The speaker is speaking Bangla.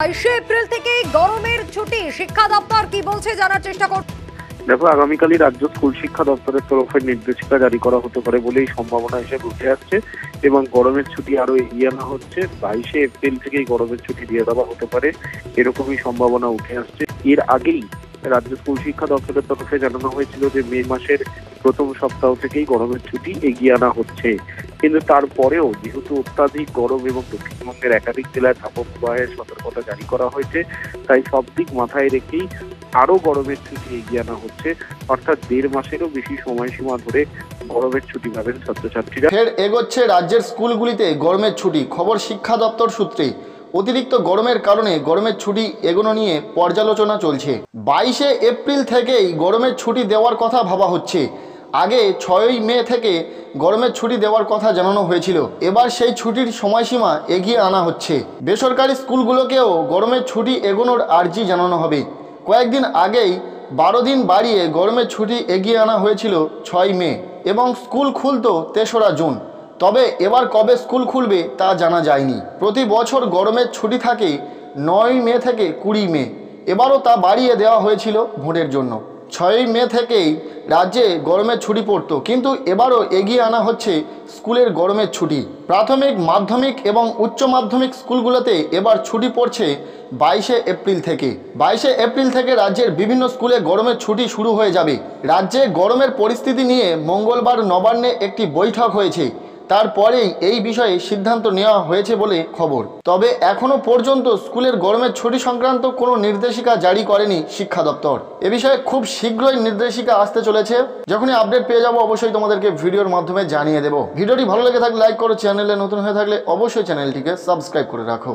22 এপ্রিল থেকে গরমের ছুটি, শিক্ষা দপ্তর কি বলছে জানার চেষ্টা করব। দেখো, আগামীকালই রাজ্য স্কুল শিক্ষা দপ্তরের তরফে নির্দেশিকা জারি করা হতে পারে বলেই সম্ভাবনা হিসেবে উঠে আসছে এবং গরমের ছুটি আরো এগিয়ে আনা হচ্ছে। 22 এপ্রিল থেকেই গরমের ছুটি দিয়ে দেওয়া হতে পারে, এরকমই সম্ভাবনা উঠে আসছে। এর আগেই রাজ্য স্কুল শিক্ষা দপ্তরের তরফে জানানো হয়েছিল যে মে মাসের প্রথম সপ্তাহ থেকেই গরমের ছুটি এগিয়ে আনা হচ্ছে, কিন্তু তারপরেও যেহেতু অত্যাধিক গরম এবং দক্ষিণবঙ্গের একাধিক জেলায় তাপপ্রবাহের সতর্কতা জারি করা হয়েছে, তাই সব দিক মাথায় রেখেই আরো গরমের ছুটি এগিয়ে আনা হচ্ছে। অর্থাৎ 1.5 মাসেরও বেশি সময়সীমা ধরে গরমের ছুটি পাবেন ছাত্রছাত্রীরা। ফের এগোচ্ছে রাজ্যের স্কুলগুলিতে গরমের ছুটি। খবর শিক্ষা দপ্তর সূত্রে। অতিরিক্ত গরমের কারণে গরমের ছুটি এগোনো নিয়ে পর্যালোচনা চলছে। 22 এপ্রিল থেকেই গরমের ছুটি দেওয়ার কথা ভাবা হচ্ছে। আগে 6ই মে থেকে গরমের ছুটি দেওয়ার কথা জানানো হয়েছিল। এবার সেই ছুটির সময়সীমা এগিয়ে আনা হচ্ছে। বেসরকারি স্কুলগুলোকেও গরমের ছুটি এগোনোর আর্জি জানানো হবে। কয়েকদিন আগেই 12 দিন বাড়িয়ে গরমের ছুটি এগিয়ে আনা হয়েছিল 6 মে এবং স্কুল খুলতো 3রা জুন। তবে এবার কবে স্কুল খুলবে তা জানা যায়নি। প্রতি বছর গরমের ছুটি থাকে 9 মে থেকে 20 মে। এবারও তা বাড়িয়ে দেওয়া হয়েছিল ভোটের জন্য। 6 মে থেকেই রাজ্যে গরমের ছুটি পড়তো, কিন্তু এবারও এগিয়ে আনা হচ্ছে স্কুলের গরমের ছুটি। প্রাথমিক, মাধ্যমিক এবং উচ্চ মাধ্যমিক স্কুলগুলোতে এবার ছুটি পড়ছে 22 এপ্রিল থেকে। 22 এপ্রিল থেকে রাজ্যের বিভিন্ন স্কুলে গরমের ছুটি শুরু হয়ে যাবে। রাজ্যে গরমের পরিস্থিতি নিয়ে মঙ্গলবার নবান্নে একটি বৈঠক হয়েছে। তারপরেই এই বিষয়ে সিদ্ধান্ত নেওয়া হয়েছে বলে খবর। তবে এখনও পর্যন্ত স্কুলের গরমের ছুটি সংক্রান্ত কোনো নির্দেশিকা জারি করেনি শিক্ষা দপ্তর। এ বিষয়ে খুব শীঘ্রই নির্দেশিকা আসতে চলেছে। যখনই আপডেট পেয়ে যাব অবশ্যই তোমাদেরকে ভিডিওর মাধ্যমে জানিয়ে দেব। ভিডিওটি ভালো লেগে থাকলে লাইক করো, চ্যানেলে নতুন হয়ে থাকলে অবশ্যই চ্যানেলটিকে সাবস্ক্রাইব করে রাখো।